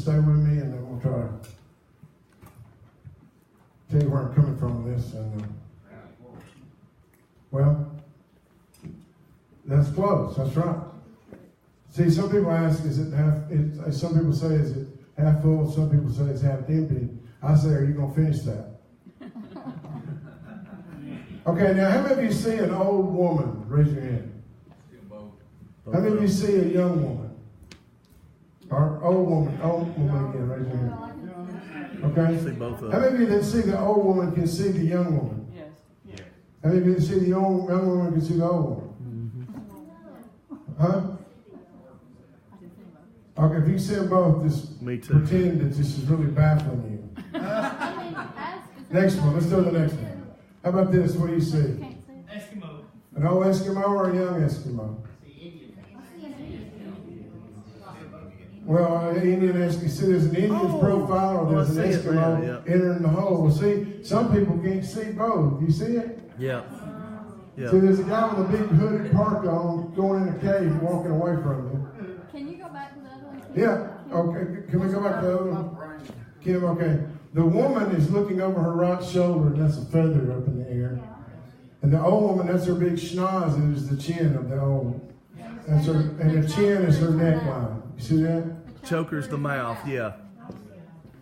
stay with me, and then we'll try to tell you where I'm coming from with this. And well, that's close. That's right. See, some people ask, is it half? Some people say, is it half full? Some people say it's half empty. I say, are you going to finish that? Okay, now how many of you see an old woman? Raise your hand. How many of you see a young woman? Or old woman again, raise your hand. Okay? See both of How them. many of you that see the old woman can see the young woman? Yes. Yes. How many of you that see the young woman can see the old woman? Huh? Okay, if you see them both, just Me too. pretend that this is really baffling you. Next one, let's do the next one. How about this? What do you see? Eskimo. An old Eskimo or a young Eskimo? Well, Indian Eskimo. See, there's an Indian's profile or there's an Eskimo entering the hole. Well, see, some people can't see both. You see it? Yeah. Yeah. See, there's a guy with a big hooded parka on going in a cave walking away from you. Can you go back to the other one? Yeah. Okay. Can we go back to the other one? Kim, okay. The woman is looking over her right shoulder, and that's a feather up in the air. And the old woman, that's her big schnoz, and is the chin of the old. That's her, and the chin is her neckline. You see that? Choker's the mouth, yeah.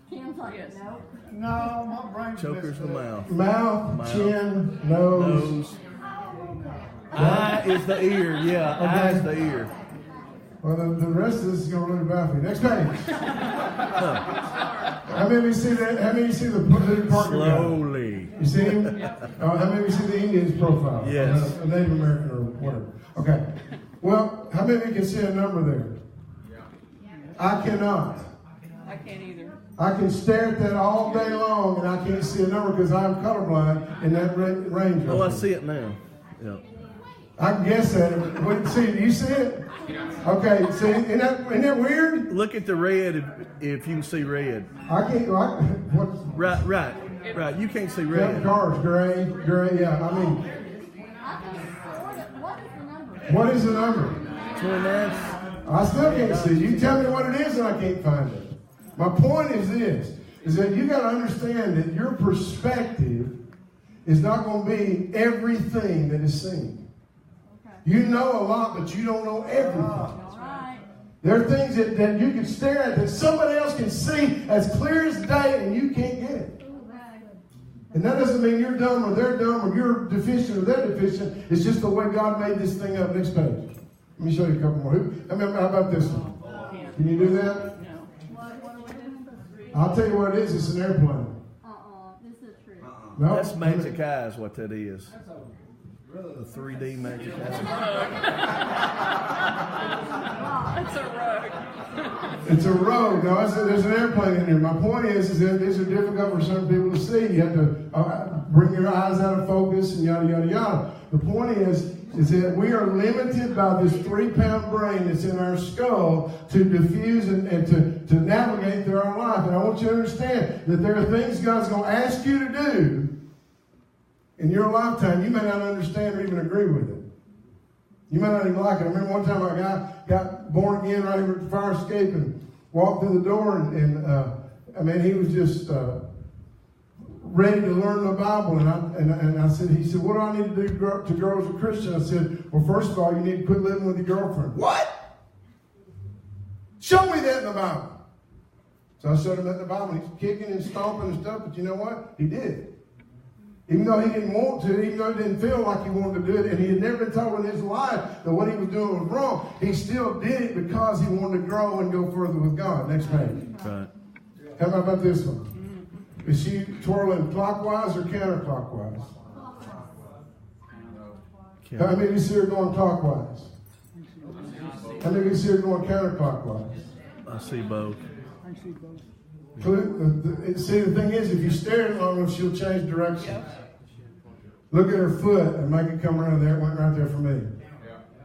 Kim's like, no. No, my brain's Choker's the mouth. Mouth, chin, nose. Nose. Eye is the ear, yeah. Eye is the ear. Well, the rest of this is going to really baffle you. Next page. How many of you see that? How many of you see the hooded parka guy? Slowly. You see him? How many of you see the Indian's profile? Yes. A Native American or whatever. Okay. Well, how many of you can see a number there? I cannot. I can't either. I can stare at that all day long and I can't see a number because I'm colorblind in that range. Oh, I see it now. Yeah. I can guess at it. What, see, do you see it? Okay, see, isn't that weird? Look at the red if you can see red. I can't, what's, Right. You can't see yeah, red. cars, gray, yeah, I mean, What is the number? what is the number? 29. I still can't see. You tell me what it is and I can't find it. My point is this, is that you got to understand that your perspective is not going to be everything that is seen. You know a lot, but you don't know everything. All right. There are things that you can stare at that somebody else can see as clear as day and you can't get it. And that doesn't mean you're dumb or they're dumb or you're deficient or they're deficient. It's just the way God made this thing up. Next page. Let me show you a couple more. How about this one? Can you do that? No. I'll tell you what it is. It's an airplane. This is true. No, That's magic eyes, what that is. The 3D magic eyes. It's a rug. It's a road. No, there's an airplane in here. My point is that these are difficult for some people to see. You have to bring your eyes out of focus and yada, yada, yada. The point is that we are limited by this 3-pound brain that's in our skull to diffuse and to navigate through our life. And I want you to understand that there are things God's going to ask you to do in your lifetime. You may not understand or even agree with it. You may not even like it. I remember one time a guy got born again right here at the fire escape and walked through the door and he was just ready to learn the Bible. And I said, he said, what do I need to do to grow as a Christian? I said, well, first of all, you need to quit living with your girlfriend. What? Show me that in the Bible. So I showed him that in the Bible. He's kicking and stomping and stuff, but you know what? He did it. Even though he didn't want to, even though he didn't feel like he wanted to do it, and he had never been told in his life that what he was doing was wrong, he still did it because he wanted to grow and go further with God. Next page. Right. How about this one? Is she twirling clockwise or counterclockwise? How many of you see her going clockwise? How many of you see her going counterclockwise? I see both. See, the thing is, if you stare at her long enough, she'll change direction. Look at her foot and make it come around there. It went right there for me.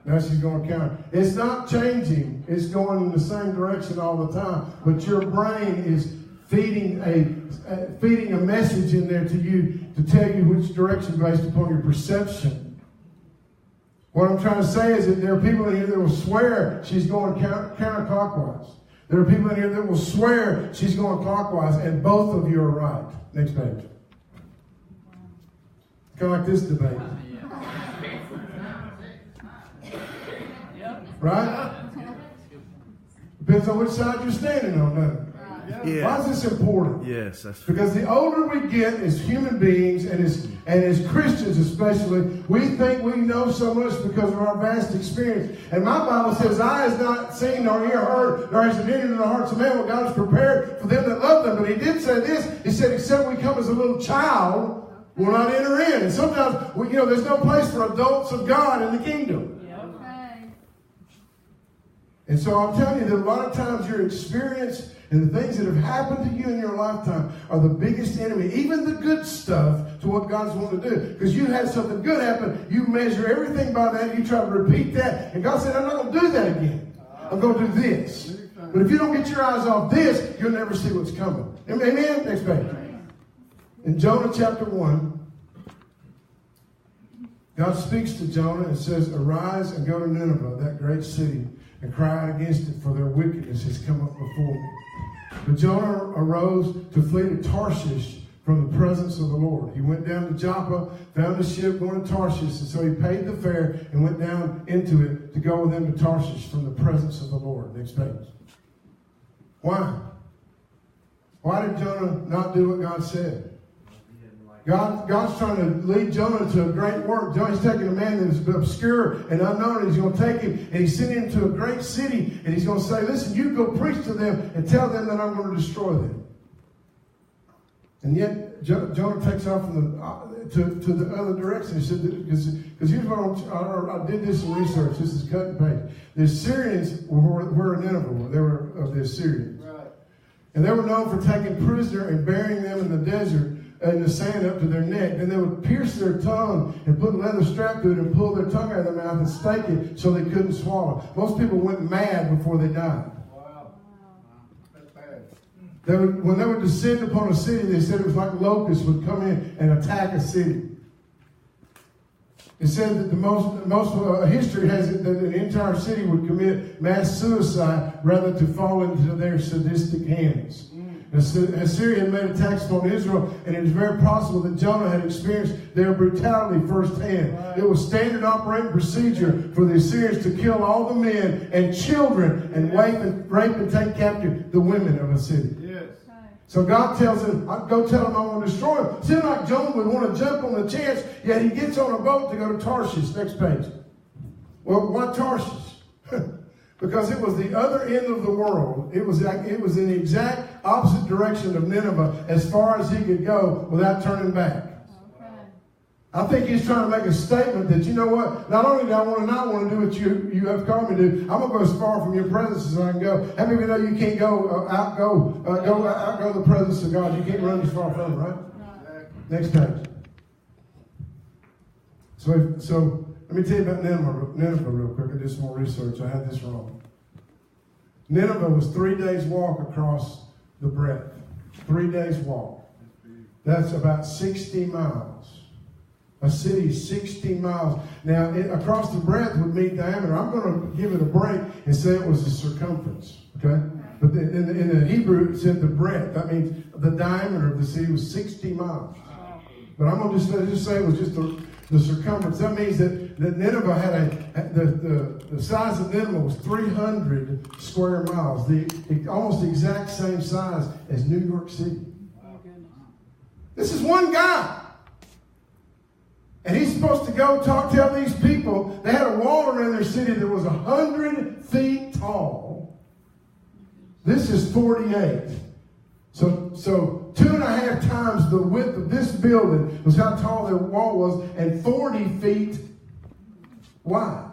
Now she's going counter. It's not changing. It's going in the same direction all the time. But your brain is feeding a message in there to you to tell you which direction based upon your perception. What I'm trying to say is that there are people in here that will swear she's going counterclockwise. There are people in here that will swear she's going clockwise, and both of you are right. Next page. Kind of like this debate. Right? Depends on which side you're standing on, doesn't it? Yeah. Why is this important? Yes, that's Because the older we get as human beings and as Christians especially, we think we know so much because of our vast experience. And my Bible says, eye has not seen nor ear heard, nor has it entered into the hearts of men what God has prepared for them that love them. But he did say this. He said, except we come as a little child, we'll not enter in. And sometimes, there's no place for adults of God in the kingdom. And so I'm telling you that a lot of times your experience and the things that have happened to you in your lifetime are the biggest enemy, even the good stuff, to what God's wanting to do. Because you had something good happen, you measure everything by that, you try to repeat that, and God said, I'm not going to do that again. I'm going to do this. But if you don't get your eyes off this, you'll never see what's coming. Amen? Next page. In Jonah chapter 1, God speaks to Jonah and says, arise and go to Nineveh, that great city, and cry out against it, for their wickedness has come up before me. But Jonah arose to flee to Tarshish from the presence of the Lord. He went down to Joppa, found a ship going to Tarshish, and so he paid the fare and went down into it to go with them to Tarshish from the presence of the Lord. Next page. Why? Why did Jonah not do what God said? God's trying to lead Jonah to a great work. Jonah's taking a man that is obscure and unknown, and he's going to take him and he's sending him to a great city, and he's going to say, listen, you go preach to them and tell them that I'm going to destroy them. And yet Jonah takes off to the other direction. He said, because here's what I did this in research. This is cut and paste. The Assyrians were in Nineveh. They were of the Assyrians. Right. And they were known for taking prisoner and burying them in the desert and the sand up to their neck. Then they would pierce their tongue and put a leather strap to it and pull their tongue out of their mouth and stake it so they couldn't swallow. Most people went mad before they died. Wow. That's bad. When they would descend upon a city, they said it was like locusts would come in and attack a city. It said that the most history has it that an entire city would commit mass suicide rather to fall into their sadistic hands. Assyria had made attacks upon Israel, and it is very possible that Jonah had experienced their brutality firsthand. Right. It was standard operating procedure for the Assyrians to kill all the men and children and rape and take captive the women of a city. Yes. So God tells him, go tell him I'm going to destroy him. Seems like Jonah would want to jump on the chance, yet he gets on a boat to go to Tarshish. Next page. Well, why Tarshish? Because it was the other end of the world. It was in the exact opposite direction of Nineveh as far as he could go without turning back. Okay. I think he's trying to make a statement that, you know what, not only do I not want to do what you have called me to do, I'm going to go as far from your presence as I can go. How many of you know you can't outgo the presence of God? You can't run as far from it, right? Next page. So let me tell you about Nineveh real quick. I did some more research. I had this wrong. Nineveh was 3 days walk across the breadth. 3 days walk. That's about 60 miles. A city 60 miles. Now, across the breadth would mean diameter. I'm going to give it a break and say it was the circumference. Okay? But in the Hebrew, it said the breadth. That means the diameter of the city was 60 miles. But I'm going to just say it was just the circumference. That means that Nineveh had the size of Nineveh was 300 square miles. Almost the exact same size as New York City. This is one guy. And he's supposed to go tell these people. They had a wall around their city that was 100 feet tall. This is 48. So 2.5 times the width of this building was how tall their wall was, and 40 feet wide.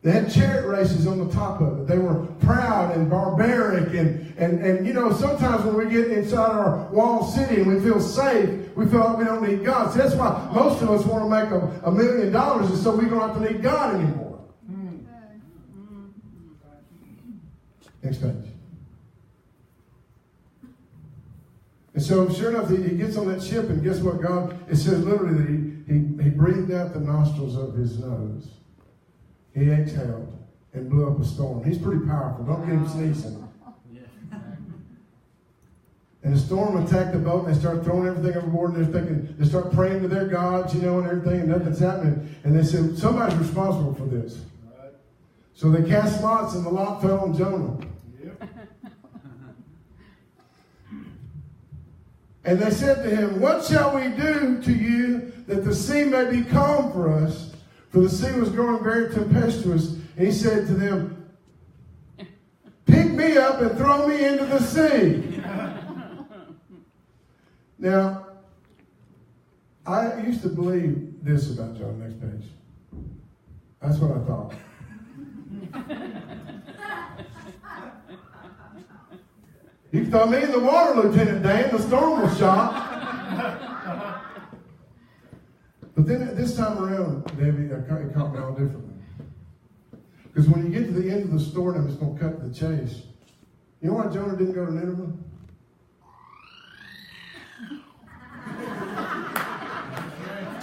They had chariot races on the top of it. They were proud and barbaric, and you know, sometimes when we get inside our walled city and we feel safe, we feel like we don't need God. So that's why most of us want to make $1 million, and so we don't have to need God anymore. Next page. And so, sure enough, he gets on that ship, and guess what? God, it says literally that he breathed out the nostrils of his nose. He exhaled. and blew up a storm. He's pretty powerful. Don't get him sneezing. And the storm attacked the boat, and they start throwing everything overboard, and they're thinking, they start praying to their gods, you know, and everything, and nothing's happening. And they said, somebody's responsible for this. Right. So they cast lots, and the lot fell on Jonah. Yep. And they said to him, what shall we do to you that the sea may be calm for us? For the sea was growing very tempestuous. And he said to them, pick me up and throw me into the sea. Now, I used to believe this about John. Next page. That's what I thought. You throw me in the water, Lieutenant Dan. The storm will stop. But then this time around, Debbie, it caught me all differently. Because when you get to the end of the story, I'm just going to cut to the chase. You know why Jonah didn't go to Nineveh?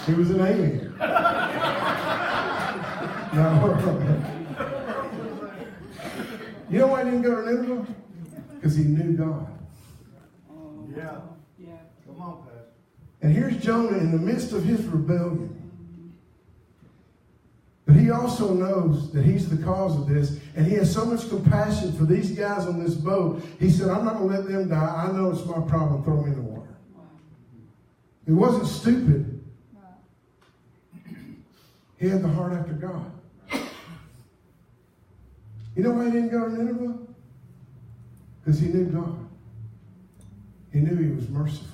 He was an alien. No. You know why he didn't go to Nineveh? Because he knew God. Yeah. Yeah. Come on, Pastor. And here's Jonah in the midst of his rebellion. But he also knows that he's the cause of this. And he has so much compassion for these guys on this boat. He said, I'm not going to let them die. I know it's my problem. Throw me in the water. Wow. He wasn't stupid. He had the heart after God. You know why he didn't go to Nineveh? Because he knew God. He knew he was merciful.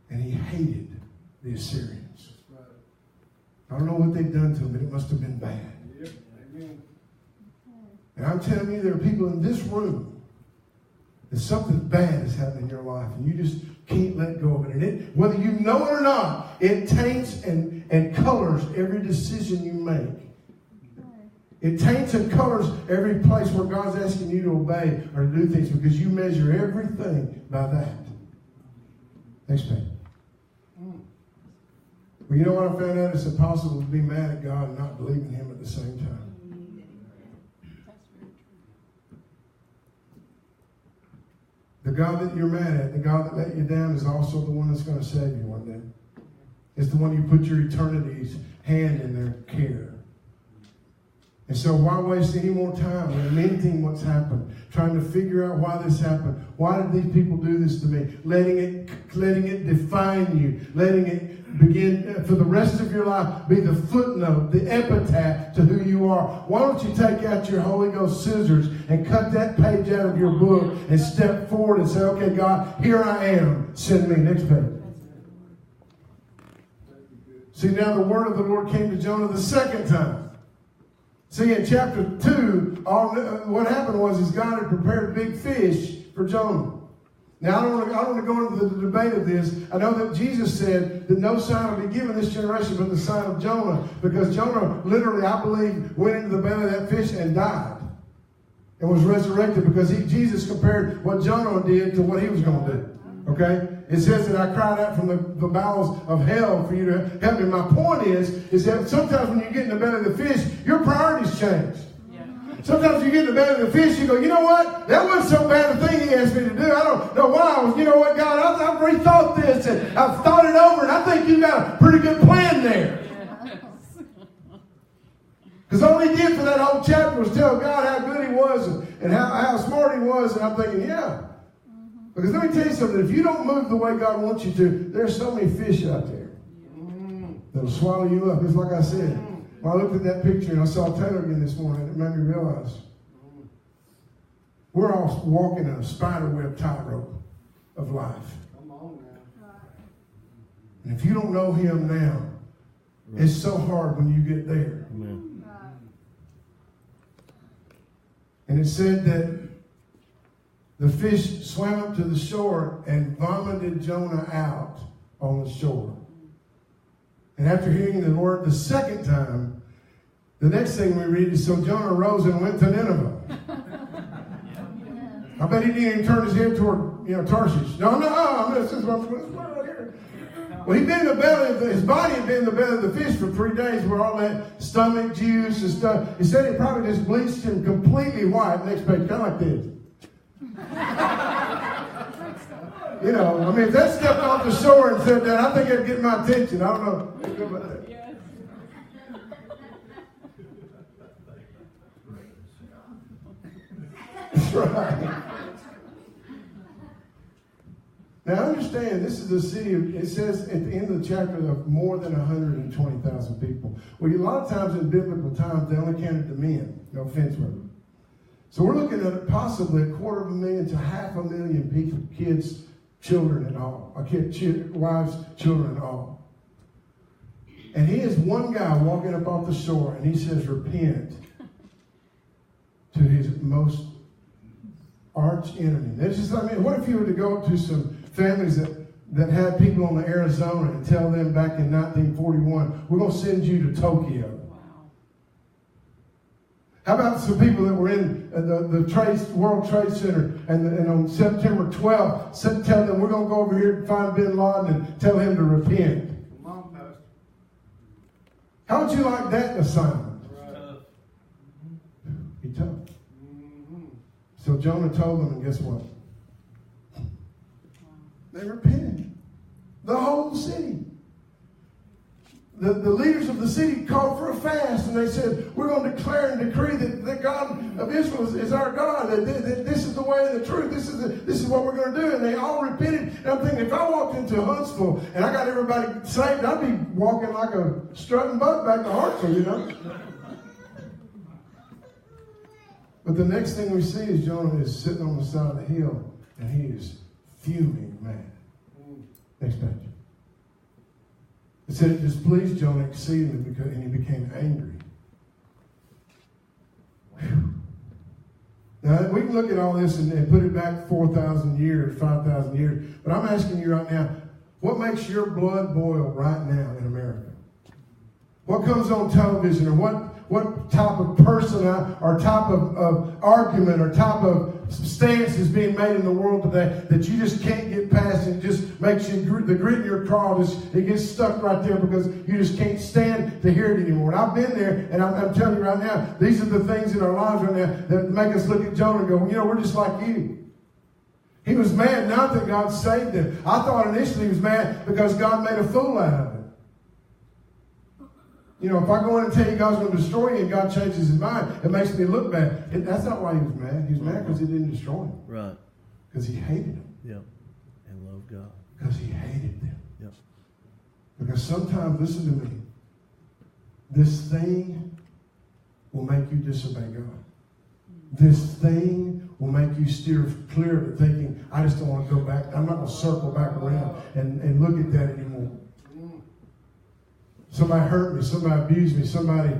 And he hated the Assyrians. I don't know what they've done to him, but it must have been bad. Yep. Amen. And I'm telling you, there are people in this room that something bad is happening in your life, and you just can't let go of it. And it, whether you know it or not, it taints and colors every decision you make. It taints and colors every place where God's asking you to obey or to do things, because you measure everything by that. Next page. Well, you know what I found out? It's impossible to be mad at God and not believe in Him at the same time. The God that you're mad at, the God that let you down, is also the one that's going to save you one day. It's the one you put your eternity's hand in their care. And so why waste any more time lamenting what's happened, trying to figure out why this happened? Why did these people do this to me? Letting it define you, letting it begin for the rest of your life be the footnote, the epitaph to who you are. Why don't you take out your Holy Ghost scissors and cut that page out of your book and step forward and say, okay, God, here I am. Send me. Next page. See, now the word of the Lord came to Jonah the second time. See, in chapter 2, what happened was God had prepared big fish for Jonah. Now, I don't want to go into the debate of this. I know that Jesus said that no sign will be given this generation but the sign of Jonah, because Jonah literally, I believe, went into the belly of that fish and died and was resurrected, because Jesus compared what Jonah did to what he was going to do. Okay? It says that I cried out from the bowels of hell for you to help me. My point is that sometimes when you get in the belly of the fish, your priorities change. Yeah. Sometimes you get in the belly of the fish, you go, you know what? That wasn't so bad a thing he asked me to do. I don't know why. You know what, God? I've rethought this and I've thought it over, and I think you got a pretty good plan there. Because all he did for that whole chapter was tell God how good he was and how smart he was. And I'm thinking, yeah. Because let me tell you something. If you don't move the way God wants you to, there's so many fish out there that'll swallow you up. It's like I said. When I looked at that picture and I saw Taylor again this morning, it made me realize we're all walking in a spider web tightrope of life. Come on now. And if you don't know Him now, it's so hard when you get there. Amen. And it said that the fish swam up to the shore and vomited Jonah out on the shore. And after hearing the word the second time, the next thing we read is, so Jonah arose and went to Nineveh. I bet he didn't even turn his head toward, Tarshish. No, this is what I'm right here. Well, he'd been in the belly of his body had been in the belly of the fish for 3 days where all that stomach juice and stuff. He said it probably just bleached him completely white. Next page, kind of like this. You know, I mean, if that stepped off the shore and said that, I think it'd get my attention. I don't know. Yes. That's right. Now understand, this is a city of, it says at the end of the chapter of more than 120,000 people. Well, a lot of times in biblical times, they only counted the men. No offense, brother. So we're looking at possibly 250,000 to 500,000 people, kids, children and all. Wives, children and all. And he is one guy walking up off the shore and he says, repent to his most arch enemy. That's just, I mean, what if you were to go to some families that had people on the Arizona and tell them back in 1941, we're going to send you to Tokyo. Wow. How about some people that were in the World Trade Center and on September 12th, tell them we're going to go over here and find bin Laden and tell him to repent. Come on, Pastor. How would you like that assignment? Right. Be tough. Mm-hmm. So Jonah told them, and guess what? They repented. The whole city. The leaders of the city called for a fast, and they said, we're going to declare and decree that the God of Israel is our God, that this is the way and the truth, this is what we're going to do. And they all repented. And I'm thinking, if I walked into Huntsville and I got everybody saved, I'd be walking like a strutting buck back to Hartselle, you know. But the next thing we see is Jonah is sitting on the side of the hill, and he is fuming mad. Next page. It said it displeased Jonah exceedingly and he became angry. Whew. Now, we can look at all this and put it back 4,000 years, 5,000 years. But I'm asking you right now, what makes your blood boil right now in America? What comes on television, or what type of person or type of argument or type of stance is being made in the world today that you just can't get past, and it just makes you, the grit in your craw, it gets stuck right there because you just can't stand to hear it anymore. And I've been there, and I'm telling you right now, these are the things in our lives right now that make us look at Jonah and go, you know, we're just like you. He was mad not that God saved him. I thought initially he was mad because God made a fool out of him. You know, if I go in and tell you God's going to destroy you and God changes his mind, it makes me look bad. That's not why he was mad. He was mad because he didn't destroy him. Right. Because he hated him. Yep. And love God. Because he hated them. Yep. Because sometimes, listen to me, this thing will make you disobey God. This thing will make you steer clear of it, thinking, I just don't want to go back. I'm not going to circle back around and look at that anymore. Somebody hurt me, somebody abused me, somebody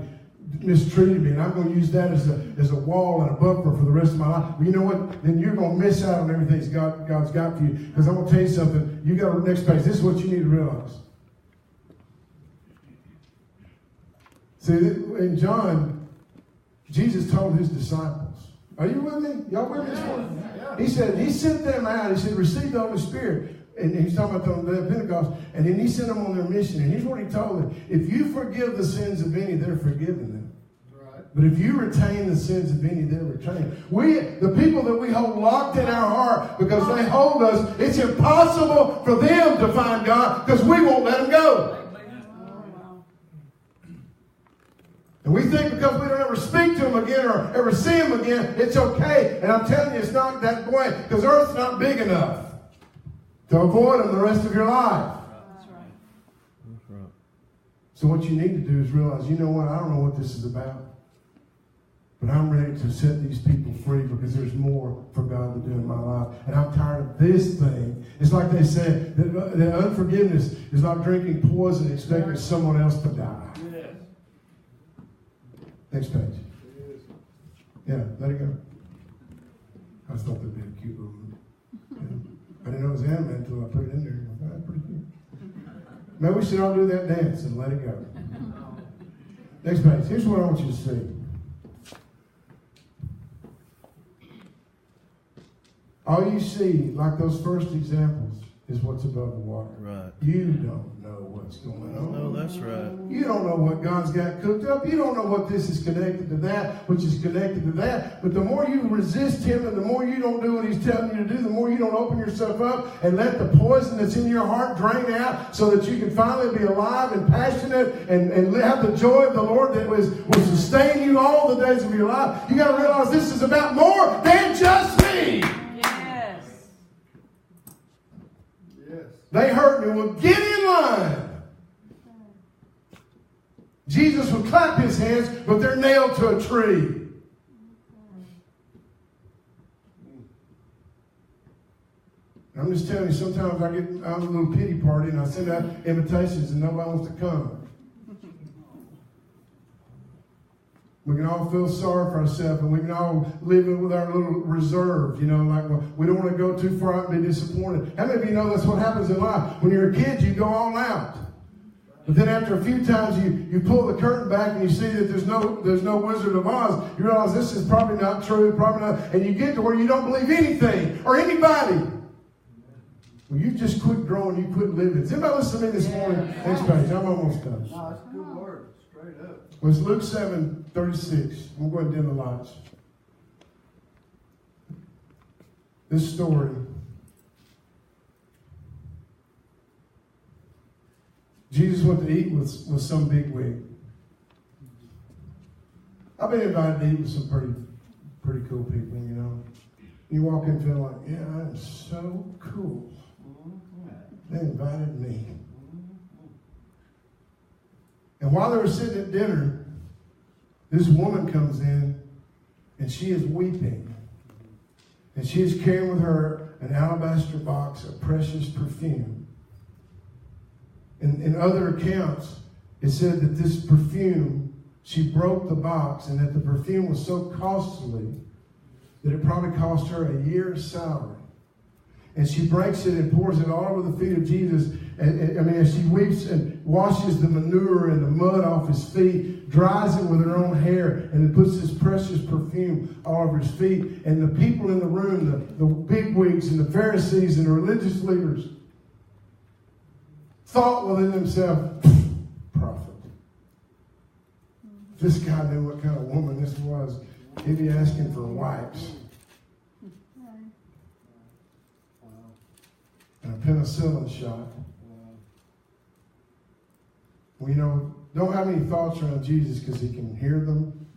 mistreated me, and I'm going to use that as a wall and a buffer for the rest of my life. But you know what? Then you're going to miss out on everything God's got for you. Because I'm going to tell you something. You got to next page. This is what you need to realize. See, in John, Jesus told his disciples. Are you with me? Y'all with me this morning? He said, he sent them out. He said, receive the Holy Spirit. And he's talking about the day of Pentecost. And then he sent them on their mission. And here's what he told them. If you forgive the sins of any, they're forgiven them. Right. But if you retain the sins of any, they're retained. The people that we hold locked in our heart because they hold us, it's impossible for them to find God because we won't let them go. And we think because we don't ever speak to him again or ever see him again, it's okay. And I'm telling you, it's not that way because earth's not big enough to avoid them the rest of your life. That's right. That's right. So what you need to do is realize, you know what, I don't know what this is about. But I'm ready to set these people free because there's more for God to do in my life. And I'm tired of this thing. It's like they said, that unforgiveness is like drinking poison expecting someone else to die. Yes. Next page. Yeah, let it go. I just thought that'd be a cute little movie. Yeah. I didn't know it was animated until I put it in there. Oh, that's pretty cute. Maybe we should all do that dance and let it go. Next page. Here's what I want you to see. All you see, like those first examples, is what's above the water. Right. You don't know what's going on. No, that's right. You don't know what God's got cooked up. You don't know what this is connected to that, which is connected to that. But the more you resist Him and the more you don't do what He's telling you to do, the more you don't open yourself up and let the poison that's in your heart drain out so that you can finally be alive and passionate and have the joy of the Lord that will sustain you all the days of your life. You got to realize this is about more than just me. Yes. Yes. They hurt me. Well, get in line. Jesus would clap His hands, but they're nailed to a tree. I'm just telling you, sometimes I get on a little pity party and I send out invitations and nobody wants to come. We can all feel sorry for ourselves and we can all live with our little reserve, like we don't want to go too far out and be disappointed. How many of you know that's what happens in life? When you're a kid, you go all out. But then after a few times you pull the curtain back and you see that there's no Wizard of Oz, you realize this is probably not true, probably not, and you get to where you don't believe anything or anybody. Well, you just quit growing, you quit living. Is anybody listening to me this morning? Next page, I'm almost done. No, that's a good word. Straight up. Well, it's Luke 7:36. I'm going to dim the lights. This story. Jesus went to eat with some bigwig. I've been invited to eat with some pretty cool people, You walk in feeling like, yeah, I'm so cool. They invited me. And while they were sitting at dinner, this woman comes in and she is weeping. And she is carrying with her an alabaster box of precious perfume. In other accounts, it said that this perfume, she broke the box and that the perfume was so costly that it probably cost her a year's salary. And she breaks it and pours it all over the feet of Jesus. As she weeps and washes the manure and the mud off His feet, dries it with her own hair, and then puts this precious perfume all over His feet. And the people in the room, the bigwigs and the Pharisees and the religious leaders, thought within themselves, prophet. If this guy knew what kind of woman this was, he'd be asking for wipes. And a penicillin shot. Well, don't have any thoughts around Jesus because He can hear them.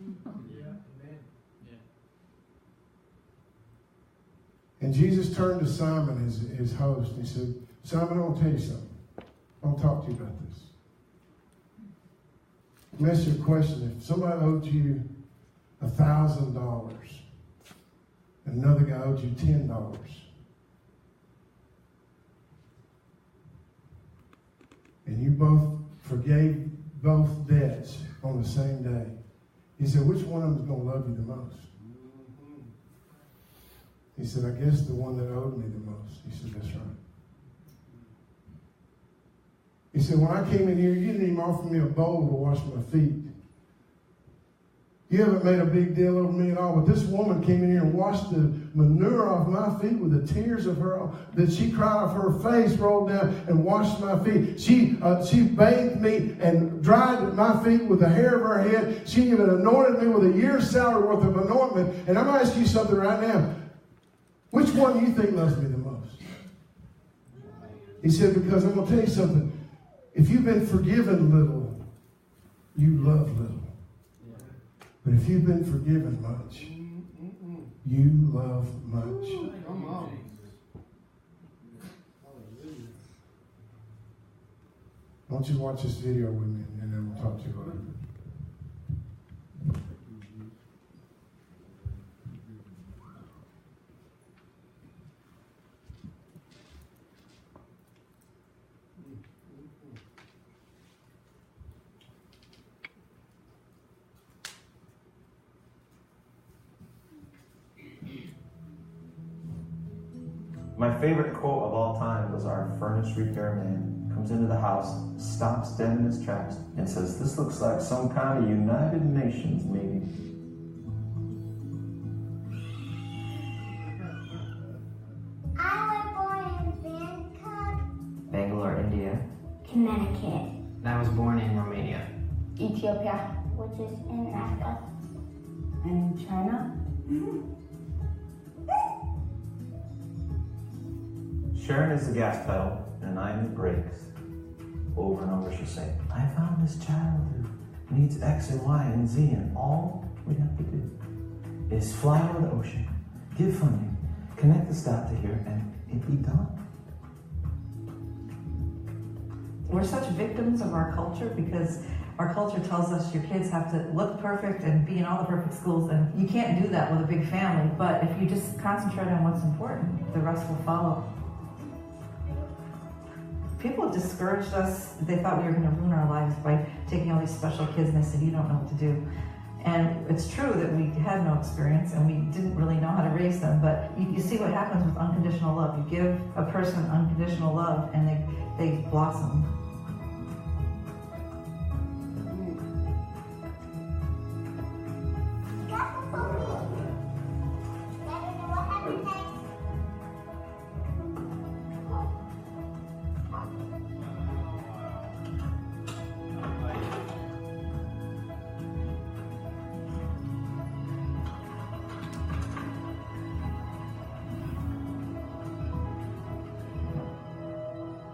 And Jesus turned to Simon, his host, and He said, Simon, I want to tell you something. I want to talk to you about this. Let me ask you a question. If somebody owed you $1,000 and another guy owed you $10, and you both forgave both debts on the same day, He said, which one of them is going to love you the most? He said, I guess the one that owed me the most. He said, that's right. He said, when I came in here, you didn't even offer me a bowl to wash my feet. You haven't made a big deal over me at all. But this woman came in here and washed the manure off my feet with the tears of her that she cried off her face, rolled down and washed my feet. She bathed me and dried my feet with the hair of her head. She even anointed me with a year's salary worth of anointment. And I'm going to ask you something right now. Which one do you think loves me the most? He said, because I'm going to tell you something. If you've been forgiven little, you love little. But if you've been forgiven much, you love much. Come on. I want you to watch this video with me, and then we'll talk to you about it. My favorite quote of all time was our furnace repairman comes into the house, stops dead in his tracks, and says, "This looks like some kind of United Nations meeting." I was born in Vancouver. Connecticut. I was born in Romania. Ethiopia, which is in Africa. And China. Sharon is the gas pedal, and I'm the brakes. Over and over she'll say, I found this child who needs X and Y and Z, and all we have to do is fly over the ocean, give funding, connect the stop to here, and it'd be done. We're such victims of our culture because our culture tells us your kids have to look perfect and be in all the perfect schools, and you can't do that with a big family, but if you just concentrate on what's important, the rest will follow. People discouraged us. They thought we were going to ruin our lives by taking all these special kids, and they said, you don't know what to do. And it's true that we had no experience and we didn't really know how to raise them, but you see what happens with unconditional love. You give a person unconditional love and they blossom.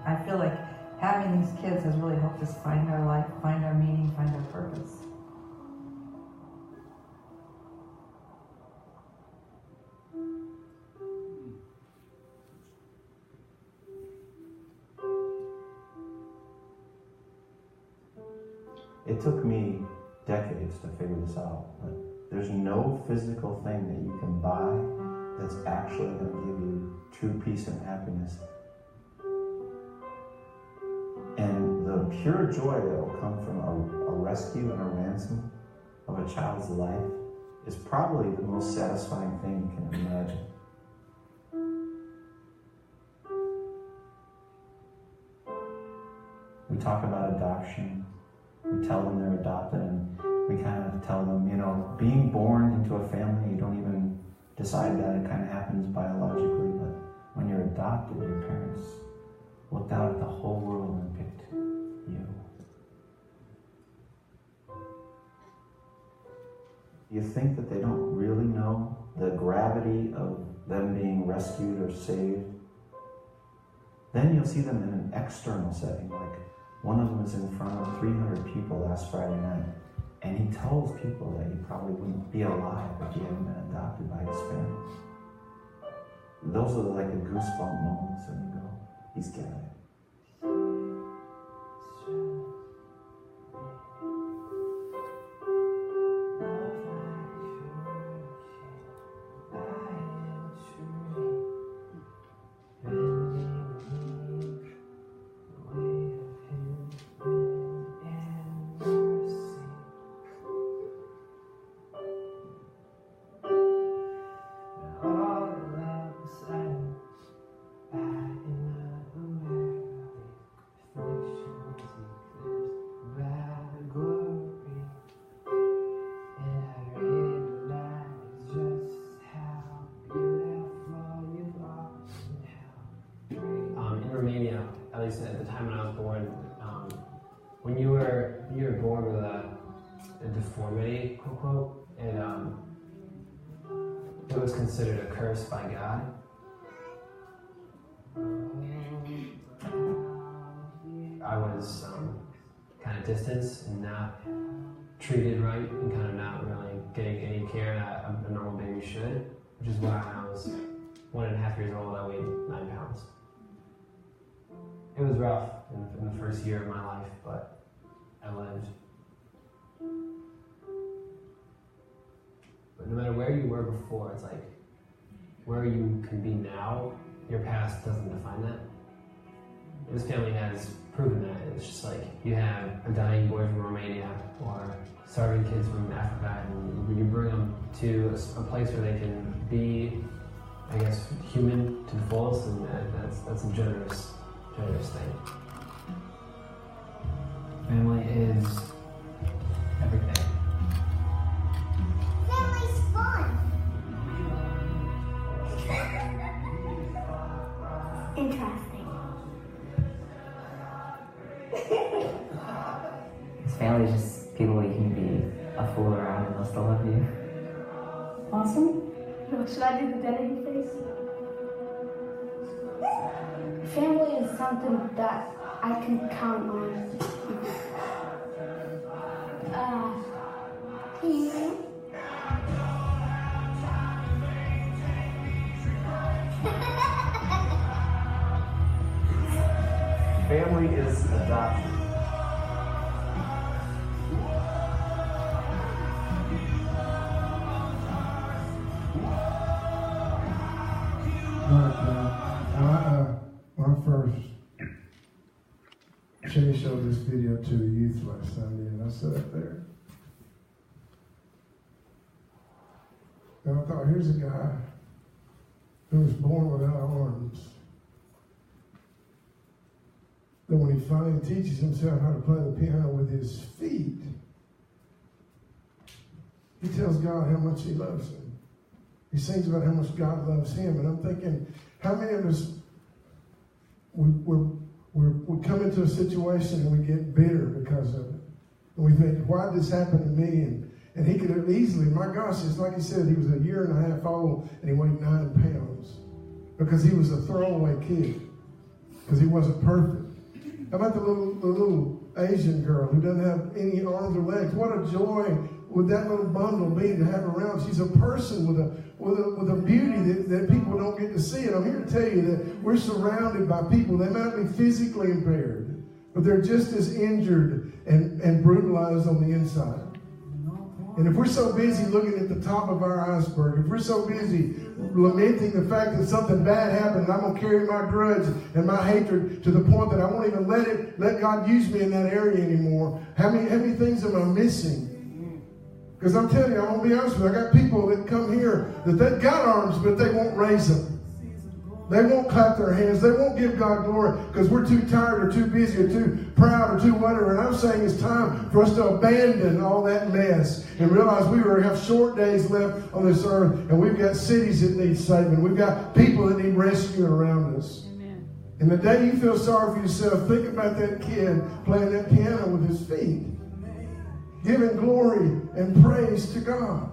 I feel like having these kids has really helped us find our life, find our meaning, find our purpose. It took me decades to figure this out, but there's no physical thing that you can buy that's actually going to give you true peace and happiness. And the pure joy that will come from a rescue and a ransom of a child's life is probably the most satisfying thing you can imagine. We talk about adoption. We tell them they're adopted, and we kind of tell them, you know, being born into a family, you don't even decide that. It kind of happens biologically, but when you're adopted, your parents looked out at the whole world and picked you. You think that they don't really know the gravity of them being rescued or saved? Then you'll see them in an external setting, like one of them is in front of 300 people last Friday night, and he tells people that he probably wouldn't be alive if he hadn't been adopted by his parents. Those are like the goosebump moments when you go, he's getting it. At least at the time when I was born, when you were born with a deformity, quote unquote, and it was considered a curse by God. I was kind of distanced and not treated right, and kind of not really getting any care that a normal baby should, which is why when I was 1.5 years old, I weighed 9 pounds. It was rough in the first year of my life, but I lived. But no matter where you were before, it's like where you can be now, your past doesn't define that. This family has proven that. It's just like you have a dying boy from Romania or starving kids from Africa, and you bring them to a place where they can be, I guess, human to the fullest, and that's a generous thing. Family is everything. Family's fun. Interesting. family is just people you can be a fool around and they'll still love you. Awesome. Should I do the identity face? Family is something that I can count on. Family is adoption. When I first Shay showed this video to the youth last Sunday, and I sat up there. And I thought, here's a guy who was born without arms. That when he finally teaches himself how to play the piano with his feet, he tells God how much he loves him. He sings about how much God loves him. And I'm thinking, how many of us, we come into a situation and we get bitter because of it. And we think, why did this happen to me? And he could have easily, my gosh, it's like he said, he was a year and a half old and he weighed 9 pounds. Because he was a throwaway kid. Because he wasn't perfect. How about the little Asian girl who doesn't have any arms or legs? What a joy would that little bundle be to have around. She's a person with a beauty that people don't get to see. And I'm here to tell you that we're surrounded by people. They might be physically impaired, but they're just as injured and brutalized on the inside. And if we're so busy looking at the top of our iceberg, if we're so busy lamenting the fact that something bad happened and I'm going to carry my grudge and my hatred to the point that I won't even let God use me in that area anymore, how many things am I missing? Because I'm telling you, I'm going to be honest with you, I got people that come here that they've got arms, but they won't raise them. They won't clap their hands. They won't give God glory because we're too tired or too busy or too proud or too whatever. And I'm saying it's time for us to abandon all that mess and realize we have short days left on this earth, and we've got cities that need saving. We've got people that need rescuing around us. Amen. And the day you feel sorry for yourself, think about that kid playing that piano with his feet, giving glory and praise to God.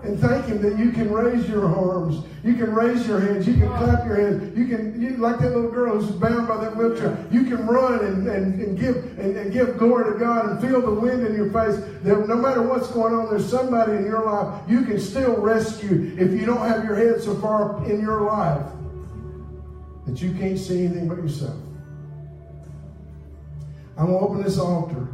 And thank Him that you can raise your arms, you can raise your hands, you can clap your hands, you like that little girl who's bound by that wheelchair, you can run and give glory to God and feel the wind in your face. That no matter what's going on, there's somebody in your life you can still rescue if you don't have your head so far in your life that you can't see anything but yourself. I'm going to open this altar.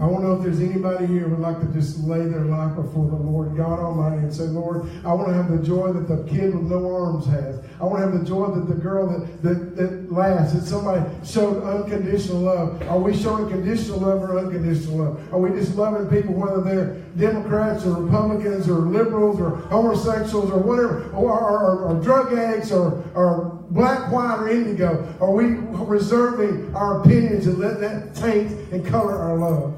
I want to know if there's anybody here who would like to just lay their life before the Lord God Almighty and say, Lord, I want to have the joy that the kid with no arms has. I want to have the joy that the girl that laughs, that somebody showed unconditional love. Are we showing conditional love or unconditional love? Are we just loving people, whether they're Democrats or Republicans or liberals or homosexuals or whatever, or drug addicts or black, white, or indigo? Are we reserving our opinions and letting that taint and color our love?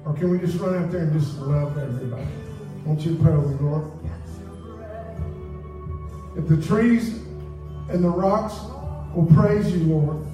Or can we just run out there and just love everybody? I want you to pray with me, Lord. If the trees and the rocks will praise you, Lord,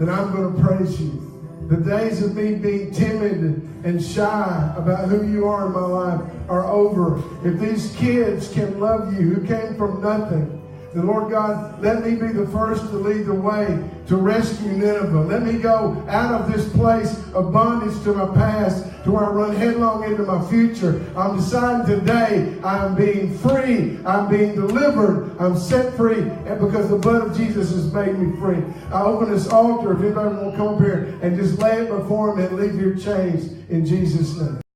then I'm going to praise you. The days of me being timid and shy about who you are in my life are over. If these kids can love you, who came from nothing, then Lord God, let me be the first to lead the way to rescue Nineveh. Let me go out of this place of bondage to my past to where I run headlong into my future. I'm deciding today I'm being free. I'm being delivered. I'm set free, and because the blood of Jesus has made me free. I open this altar if anybody will come up here and just lay it before Him and leave here changed in Jesus' name.